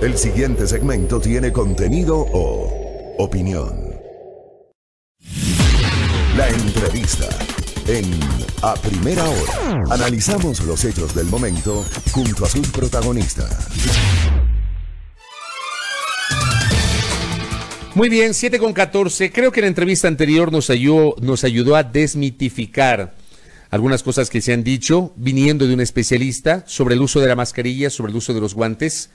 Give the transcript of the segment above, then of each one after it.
El siguiente segmento tiene contenido o opinión. La entrevista en A Primera Hora. Analizamos los hechos del momento junto a sus protagonistas. Muy bien, 7:14. Creo que la entrevista anterior nos ayudó a desmitificar algunas cosas que se han dicho, viniendo de un especialista, sobre el uso de la mascarilla, sobre el uso de los guantes.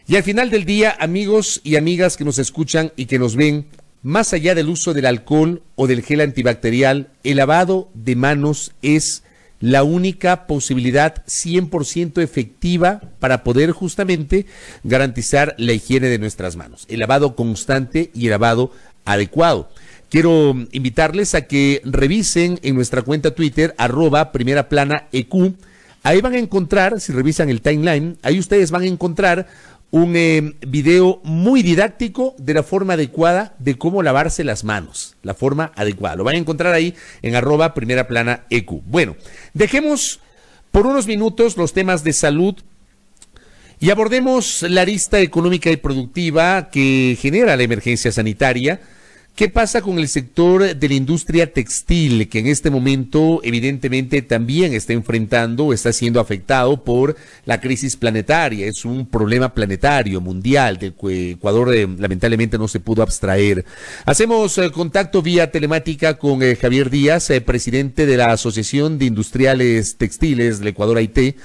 Y al final del día, amigos y amigas que nos escuchan y que nos ven, más allá del uso del alcohol o del gel antibacterial, el lavado de manos es la única posibilidad 100% efectiva para poder justamente garantizar la higiene de nuestras manos. El lavado constante y el lavado adecuado. Quiero invitarles a que revisen en nuestra cuenta Twitter, @primeraplanaEQ. Ahí van a encontrar, si revisan el timeline, ahí ustedes van a encontrar un video muy didáctico de la forma adecuada de cómo lavarse las manos, la forma adecuada. Lo van a encontrar ahí en @primeraplanaEQ. Bueno, dejemos por unos minutos los temas de salud y abordemos la arista económica y productiva que genera la emergencia sanitaria. ¿Qué pasa con el sector de la industria textil, que en este momento evidentemente también está enfrentando o está siendo afectado por la crisis planetaria? Es un problema planetario, mundial, del que Ecuador lamentablemente no se pudo abstraer. Hacemos contacto vía telemática con Javier Díaz, presidente de la Asociación de Industriales Textiles del Ecuador, AIT.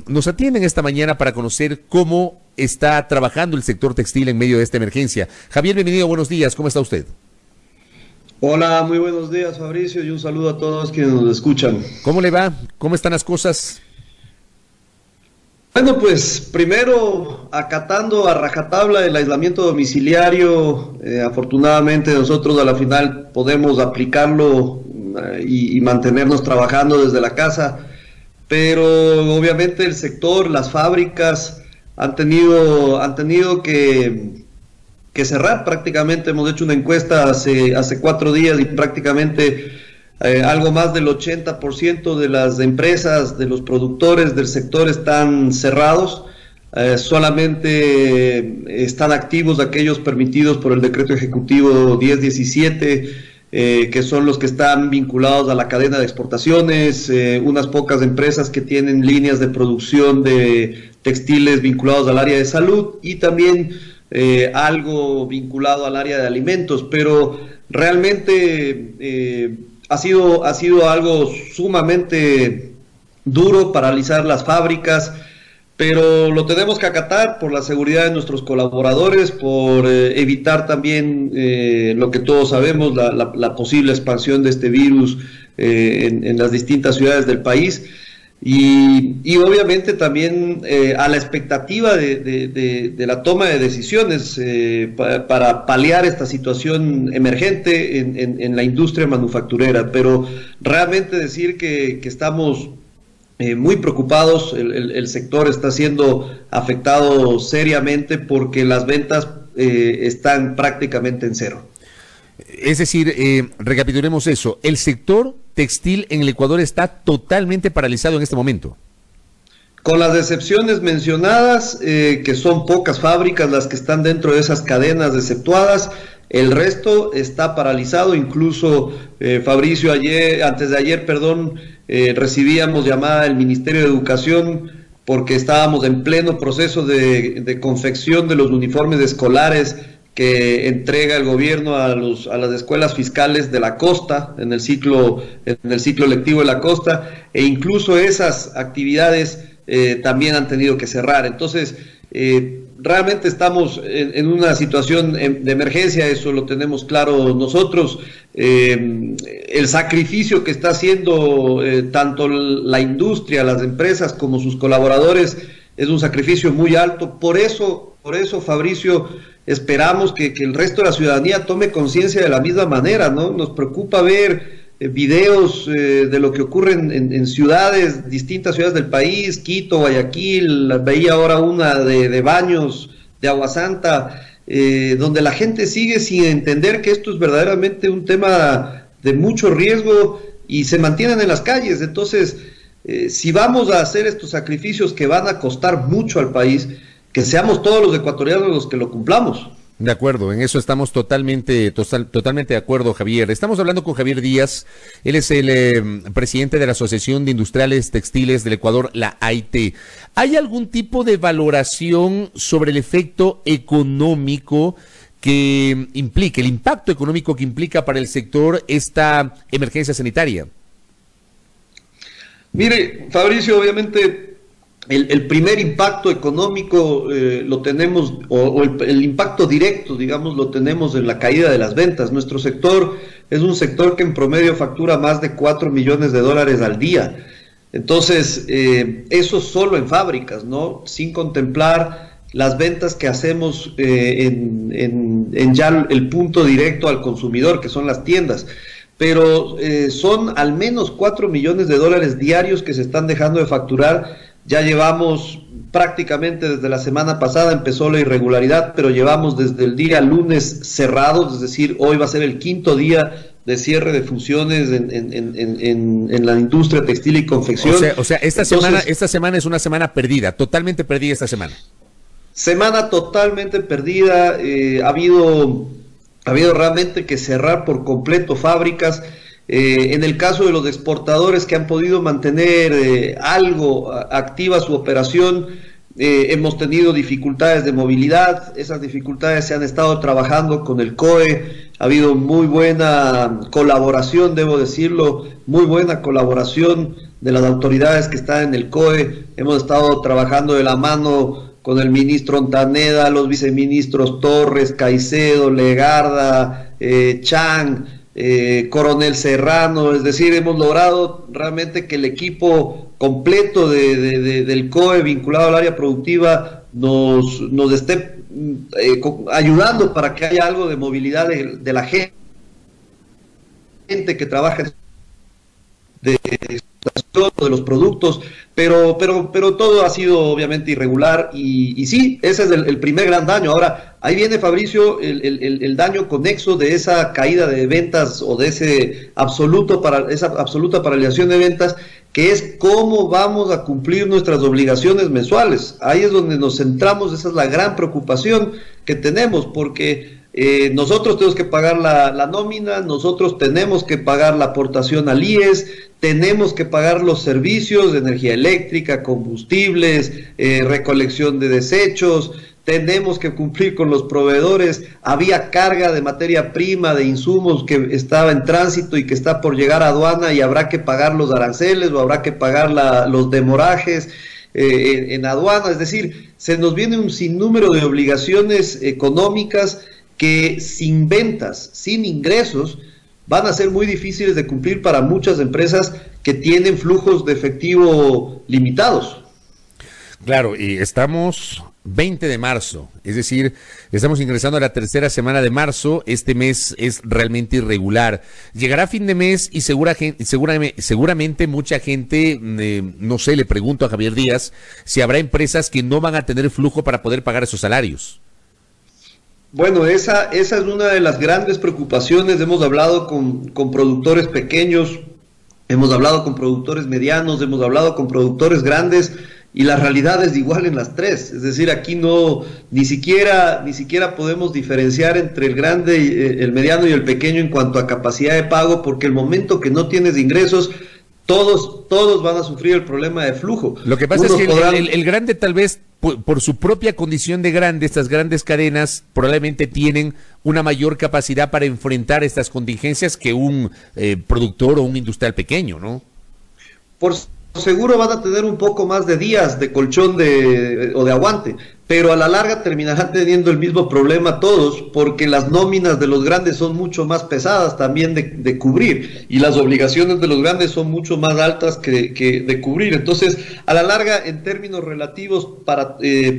Nos atienden esta mañana para conocer cómo está trabajando el sector textil en medio de esta emergencia. Javier, bienvenido, buenos días, ¿cómo está usted? Hola, muy buenos días, Fabricio, y un saludo a todos quienes nos escuchan. ¿Cómo le va? ¿Cómo están las cosas? Bueno, pues primero acatando a rajatabla el aislamiento domiciliario. Afortunadamente nosotros a la final podemos aplicarlo y mantenernos trabajando desde la casa, pero obviamente el sector, las fábricas han tenido que cerrar prácticamente. Hemos hecho una encuesta hace 4 días y prácticamente algo más del 80% de las empresas, de los productores del sector están cerrados. Solamente están activos aquellos permitidos por el decreto ejecutivo 1017, que son los que están vinculados a la cadena de exportaciones, unas pocas empresas que tienen líneas de producción de textiles vinculados al área de salud y también algo vinculado al área de alimentos, pero realmente ha sido algo sumamente duro paralizar las fábricas, pero lo tenemos que acatar por la seguridad de nuestros colaboradores, por evitar también lo que todos sabemos, la posible expansión de este virus en las distintas ciudades del país. Y obviamente también a la expectativa de la toma de decisiones para paliar esta situación emergente en la industria manufacturera. Pero realmente decir que estamos muy preocupados, el sector está siendo afectado seriamente porque las ventas están prácticamente en cero. Es decir, recapitulemos eso, el sector textil en el Ecuador está totalmente paralizado en este momento. Con las excepciones mencionadas, que son pocas fábricas las que están dentro de esas cadenas exceptuadas, el resto está paralizado. Incluso, Fabricio, antes de ayer, recibíamos llamada del Ministerio de Educación porque estábamos en pleno proceso de confección de los uniformes escolares que entrega el gobierno a las escuelas fiscales de la costa en el ciclo lectivo de la costa, e incluso esas actividades también han tenido que cerrar. Entonces realmente estamos en una situación de emergencia, eso lo tenemos claro nosotros. El sacrificio que está haciendo tanto la industria, las empresas como sus colaboradores es un sacrificio muy alto. Por eso Fabricio, esperamos que el resto de la ciudadanía tome conciencia de la misma manera, ¿no? Nos preocupa ver videos de lo que ocurre en ciudades, distintas ciudades del país, Quito, Guayaquil. Veía ahora una de Baños, de Aguasanta, donde la gente sigue sin entender que esto es verdaderamente un tema de mucho riesgo y se mantienen en las calles. Entonces, si vamos a hacer estos sacrificios que van a costar mucho al país, que seamos todos los ecuatorianos los que lo cumplamos. De acuerdo, en eso estamos totalmente de acuerdo, Javier. Estamos hablando con Javier Díaz, él es el presidente de la Asociación de Industriales Textiles del Ecuador, la AIT. ¿Hay algún tipo de valoración sobre el efecto económico que implica, el impacto económico que implica para el sector esta emergencia sanitaria? Mire, Fabricio, obviamente el primer impacto económico lo tenemos, el impacto directo, digamos, lo tenemos en la caída de las ventas. Nuestro sector es un sector que en promedio factura más de 4 millones de dólares al día. Entonces, eso solo en fábricas, ¿no? Sin contemplar las ventas que hacemos en ya el punto directo al consumidor, que son las tiendas. Pero son al menos 4 millones de dólares diarios que se están dejando de facturar. Ya llevamos prácticamente desde la semana pasada, empezó la irregularidad, pero llevamos desde el día lunes cerrados, es decir, hoy va a ser el 5º día de cierre de funciones en la industria textil y confección. O sea, esta semana es una semana perdida, totalmente perdida esta semana. Semana totalmente perdida, ha habido realmente que cerrar por completo fábricas. En el caso de los exportadores que han podido mantener algo activa su operación, hemos tenido dificultades de movilidad. Esas dificultades se han estado trabajando con el COE, ha habido muy buena colaboración, debo decirlo, muy buena colaboración de las autoridades que están en el COE. Hemos estado trabajando de la mano con el ministro Ontaneda, los viceministros Torres, Caicedo, Legarda, Chang, Coronel Serrano, es decir, hemos logrado realmente que el equipo completo del COE vinculado al área productiva nos esté ayudando para que haya algo de movilidad de la gente que trabaja de los productos, pero todo ha sido obviamente irregular y sí, ese es el primer gran daño. Ahora, ahí viene, Fabricio, el daño conexo de esa caída de ventas o de esa absoluta paralización de ventas, que es cómo vamos a cumplir nuestras obligaciones mensuales. Ahí es donde nos centramos, esa es la gran preocupación que tenemos, porque nosotros tenemos que pagar la nómina, nosotros tenemos que pagar la aportación al IES, tenemos que pagar los servicios de energía eléctrica, combustibles, recolección de desechos, tenemos que cumplir con los proveedores. Había carga de materia prima, de insumos que estaba en tránsito y que está por llegar a aduana y habrá que pagar los aranceles o habrá que pagar los demorajes en aduana. Es decir, se nos viene un sinnúmero de obligaciones económicas que sin ventas, sin ingresos, van a ser muy difíciles de cumplir para muchas empresas que tienen flujos de efectivo limitados. Claro, y estamos 20 de marzo, es decir, estamos ingresando a la tercera semana de marzo. Este mes es realmente irregular. Llegará fin de mes y seguramente mucha gente, no sé, le pregunto a Javier Díaz si habrá empresas que no van a tener flujo para poder pagar esos salarios. Bueno, esa es una de las grandes preocupaciones. Hemos hablado con productores pequeños, hemos hablado con productores medianos, hemos hablado con productores grandes, y la realidad es igual en las tres. Es decir, aquí ni siquiera podemos diferenciar entre el grande, el mediano y el pequeño en cuanto a capacidad de pago, porque el momento que no tienes ingresos, todos van a sufrir el problema de flujo. Lo que pasa es que el grande, tal vez por su propia condición de grande, estas grandes cadenas probablemente tienen una mayor capacidad para enfrentar estas contingencias que un productor o un industrial pequeño, ¿no? Por seguro van a tener un poco más de días de colchón o de aguante, pero a la larga terminarán teniendo el mismo problema todos, porque las nóminas de los grandes son mucho más pesadas también de cubrir, y las obligaciones de los grandes son mucho más altas que de cubrir. Entonces, a la larga, en términos relativos,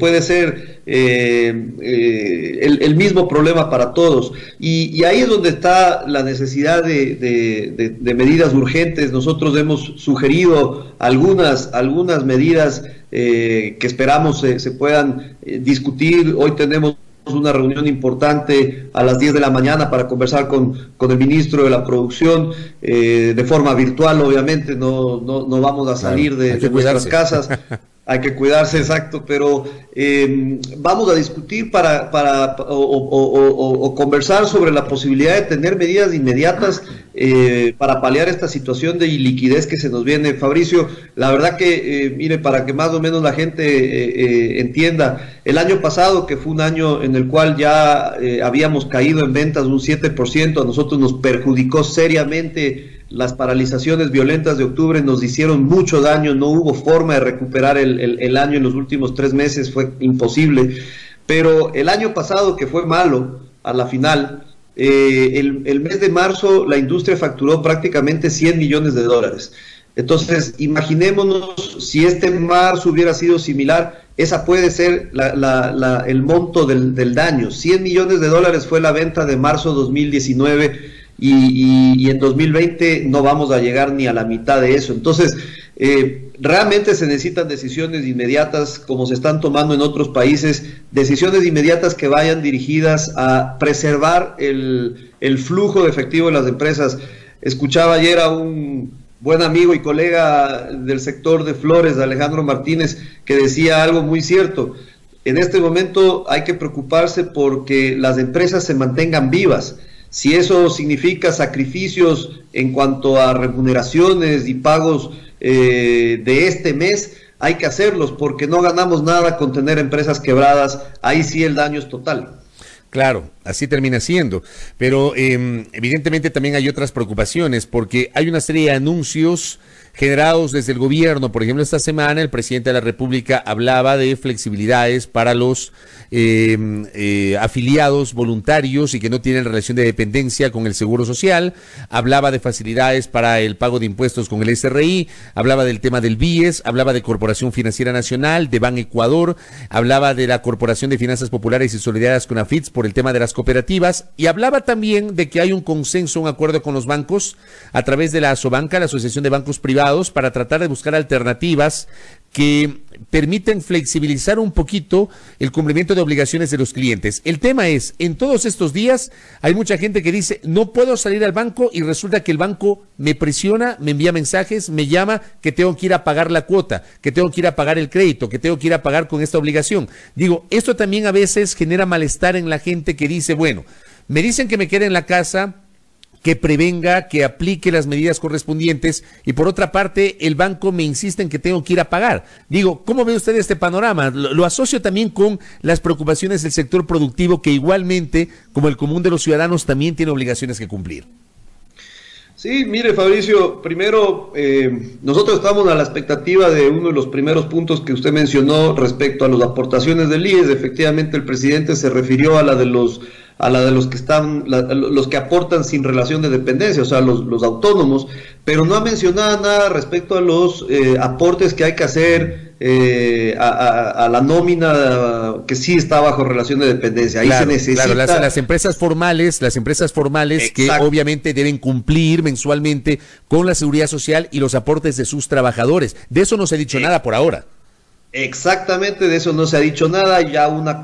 puede ser el mismo problema para todos, y ahí es donde está la necesidad de medidas urgentes. Nosotros hemos sugerido algunas medidas que esperamos se puedan discutir. Hoy tenemos una reunión importante a las 10 de la mañana para conversar con el ministro de la Producción, de forma virtual, obviamente, no vamos a salir de nuestras casas, Hay que cuidarse, exacto, pero vamos a discutir o conversar sobre la posibilidad de tener medidas inmediatas para paliar esta situación de iliquidez que se nos viene. Fabricio, la verdad que, mire, para que más o menos la gente entienda, el año pasado, que fue un año en el cual ya habíamos caído en ventas un 7%, a nosotros nos perjudicó seriamente. Las paralizaciones violentas de octubre nos hicieron mucho daño, no hubo forma de recuperar el año en los últimos 3 meses, fue imposible. Pero el año pasado, que fue malo a la final, el mes de marzo la industria facturó prácticamente $100 millones. Entonces, imaginémonos si este marzo hubiera sido similar, esa puede ser el monto del daño. $100 millones fue la venta de marzo 2019. Y en 2020 no vamos a llegar ni a la mitad de eso. Entonces, realmente se necesitan decisiones inmediatas, como se están tomando en otros países, decisiones inmediatas que vayan dirigidas a preservar el flujo de efectivo de las empresas. Escuchaba ayer a un buen amigo y colega del sector de flores, Alejandro Martínez, que decía algo muy cierto. En este momento hay que preocuparse porque las empresas se mantengan vivas. Si eso significa sacrificios en cuanto a remuneraciones y pagos de este mes, hay que hacerlos porque no ganamos nada con tener empresas quebradas. Ahí sí el daño es total. Claro, así termina siendo, pero evidentemente también hay otras preocupaciones porque hay una serie de anuncios generados desde el gobierno. Por ejemplo, esta semana el presidente de la República hablaba de flexibilidades para los afiliados voluntarios y que no tienen relación de dependencia con el Seguro Social, hablaba de facilidades para el pago de impuestos con el SRI, hablaba del tema del BIES, hablaba de Corporación Financiera Nacional, de Ban Ecuador, hablaba de la Corporación de Finanzas Populares y Solidarias con AFITS por el tema de las cooperativas, y hablaba también de que hay un consenso, un acuerdo con los bancos a través de la ASOBanca, la Asociación de Bancos Privados, para tratar de buscar alternativas que permiten flexibilizar un poquito el cumplimiento de obligaciones de los clientes. El tema es, en todos estos días hay mucha gente que dice, no puedo salir al banco, y resulta que el banco me presiona, me envía mensajes, me llama que tengo que ir a pagar la cuota, que tengo que ir a pagar el crédito, que tengo que ir a pagar con esta obligación. Digo, esto también a veces genera malestar en la gente que dice, bueno, me dicen que me quede en la casa, que prevenga, que aplique las medidas correspondientes, y por otra parte el banco me insiste en que tengo que ir a pagar. Digo, ¿cómo ve usted este panorama? Lo asocio también con las preocupaciones del sector productivo, que igualmente, como el común de los ciudadanos, también tiene obligaciones que cumplir. Sí, mire, Fabricio, primero, nosotros estamos a la expectativa de uno de los primeros puntos que usted mencionó respecto a las aportaciones del IES. Efectivamente, el presidente se refirió a la de los que aportan sin relación de dependencia, o sea, los autónomos, pero no ha mencionado nada respecto a los aportes que hay que hacer a la nómina que sí está bajo relación de dependencia. Ahí claro, se necesita. Claro, las empresas formales que obviamente deben cumplir mensualmente con la seguridad social y los aportes de sus trabajadores. De eso no se ha dicho nada por ahora. Exactamente, de eso no se ha dicho nada. Ya una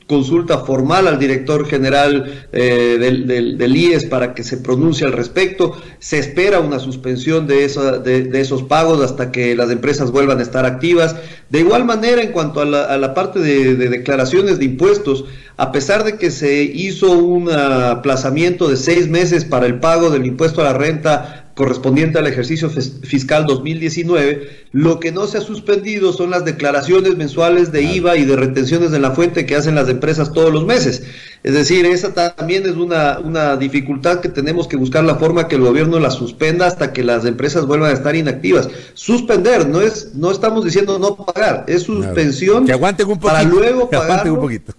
consulta formal al director general del IES para que se pronuncie al respecto. Se espera una suspensión de esos pagos hasta que las empresas vuelvan a estar activas. De igual manera, en cuanto a la parte de declaraciones de impuestos, a pesar de que se hizo un aplazamiento de 6 meses para el pago del impuesto a la renta correspondiente al ejercicio fiscal 2019, lo que no se ha suspendido son las declaraciones mensuales de IVA y de retenciones en la fuente que hacen las empresas todos los meses. Es decir, esa también es una dificultad que tenemos que buscar la forma que el gobierno la suspenda hasta que las empresas vuelvan a estar inactivas. Suspender, no estamos diciendo no pagar, es suspensión, que aguanten un poquito, para luego pagarlo. Aguanten un poquito.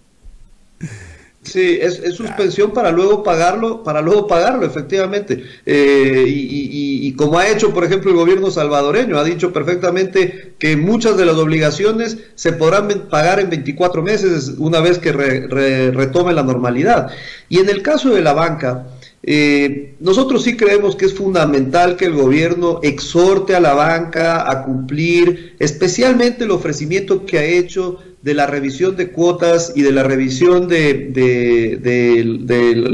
Sí, es suspensión para luego pagarlo, efectivamente. Y como ha hecho, por ejemplo, el gobierno salvadoreño, ha dicho perfectamente que muchas de las obligaciones se podrán pagar en 24 meses una vez que retome la normalidad. Y en el caso de la banca, nosotros sí creemos que es fundamental que el gobierno exhorte a la banca a cumplir, especialmente el ofrecimiento que ha hecho de la revisión de cuotas y de la revisión del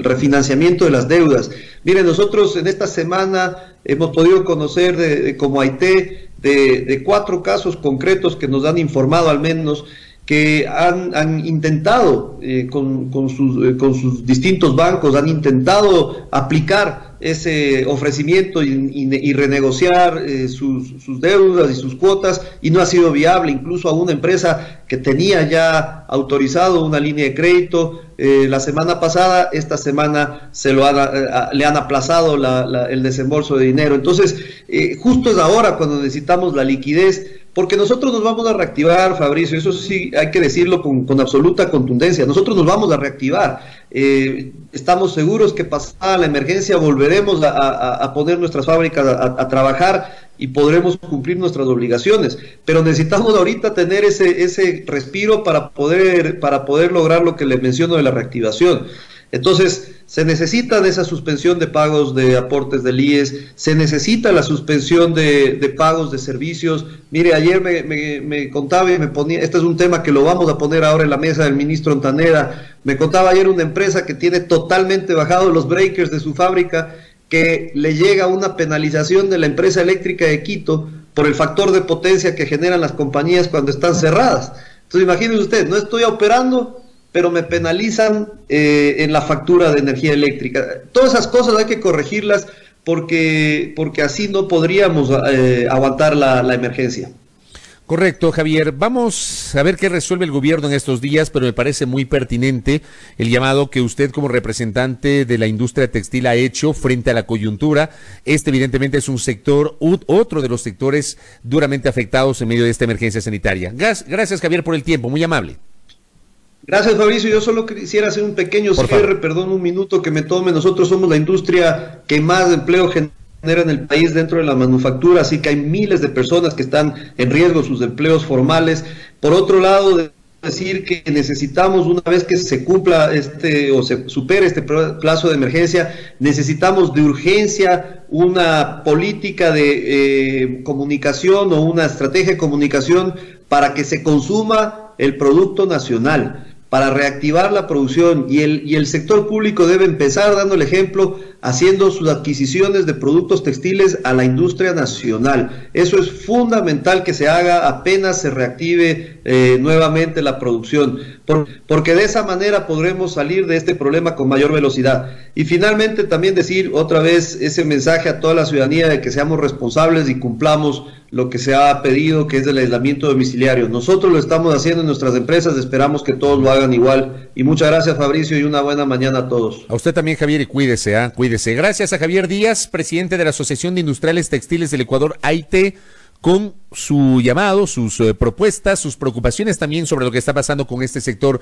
refinanciamiento de las deudas. Miren, nosotros en esta semana hemos podido conocer como AIT de 4 casos concretos que nos han informado al menos que han intentado con sus distintos bancos, han intentado aplicar ese ofrecimiento y renegociar sus deudas y sus cuotas, y no ha sido viable. Incluso a una empresa que tenía ya autorizado una línea de crédito la semana pasada, esta semana le han aplazado el desembolso de dinero. Entonces, justo es ahora cuando necesitamos la liquidez, porque nosotros nos vamos a reactivar, Fabricio, eso sí hay que decirlo con absoluta contundencia. Nosotros nos vamos a reactivar. Estamos seguros que pasada la emergencia volveremos a poner nuestras fábricas a trabajar y podremos cumplir nuestras obligaciones. Pero necesitamos ahorita tener ese respiro para poder lograr lo que les menciono de la reactivación. Entonces, se necesita de esa suspensión de pagos de aportes del IES, se necesita la suspensión de pagos de servicios. Mire, ayer me contaba y me ponía, este es un tema que lo vamos a poner ahora en la mesa del ministro Ontaneda, me contaba ayer una empresa que tiene totalmente bajados los breakers de su fábrica, que le llega una penalización de la empresa eléctrica de Quito por el factor de potencia que generan las compañías cuando están cerradas. Entonces, imagínense usted, no estoy operando, pero me penalizan en la factura de energía eléctrica. Todas esas cosas hay que corregirlas porque así no podríamos aguantar la emergencia. Correcto, Javier. Vamos a ver qué resuelve el gobierno en estos días, pero me parece muy pertinente el llamado que usted como representante de la industria textil ha hecho frente a la coyuntura. Este evidentemente es un sector, otro de los sectores duramente afectados en medio de esta emergencia sanitaria. Gracias, Javier, por el tiempo, muy amable. Gracias, Fabricio. Yo solo quisiera hacer un pequeño cierre, perdón, un minuto que me tome. Nosotros somos la industria que más empleo genera en el país dentro de la manufactura, así que hay miles de personas que están en riesgo sus empleos formales. Por otro lado, decir que necesitamos, una vez que se cumpla o se supere este plazo de emergencia, necesitamos de urgencia una política de comunicación o una estrategia de comunicación para que se consuma el producto nacional, para reactivar la producción, y el sector público debe empezar dando el ejemplo, haciendo sus adquisiciones de productos textiles a la industria nacional. Eso es fundamental que se haga apenas se reactive nuevamente la producción, porque de esa manera podremos salir de este problema con mayor velocidad. Y finalmente también decir otra vez ese mensaje a toda la ciudadanía de que seamos responsables y cumplamos lo que se ha pedido, que es el aislamiento domiciliario. Nosotros lo estamos haciendo en nuestras empresas, esperamos que todos lo hagan igual. Y muchas gracias, Fabricio, y una buena mañana a todos. A usted también, Javier, y cuídese, cuídese. Gracias a Javier Díaz, presidente de la Asociación de Industriales Textiles del Ecuador, AITE, con su llamado, sus propuestas, sus preocupaciones también sobre lo que está pasando con este sector.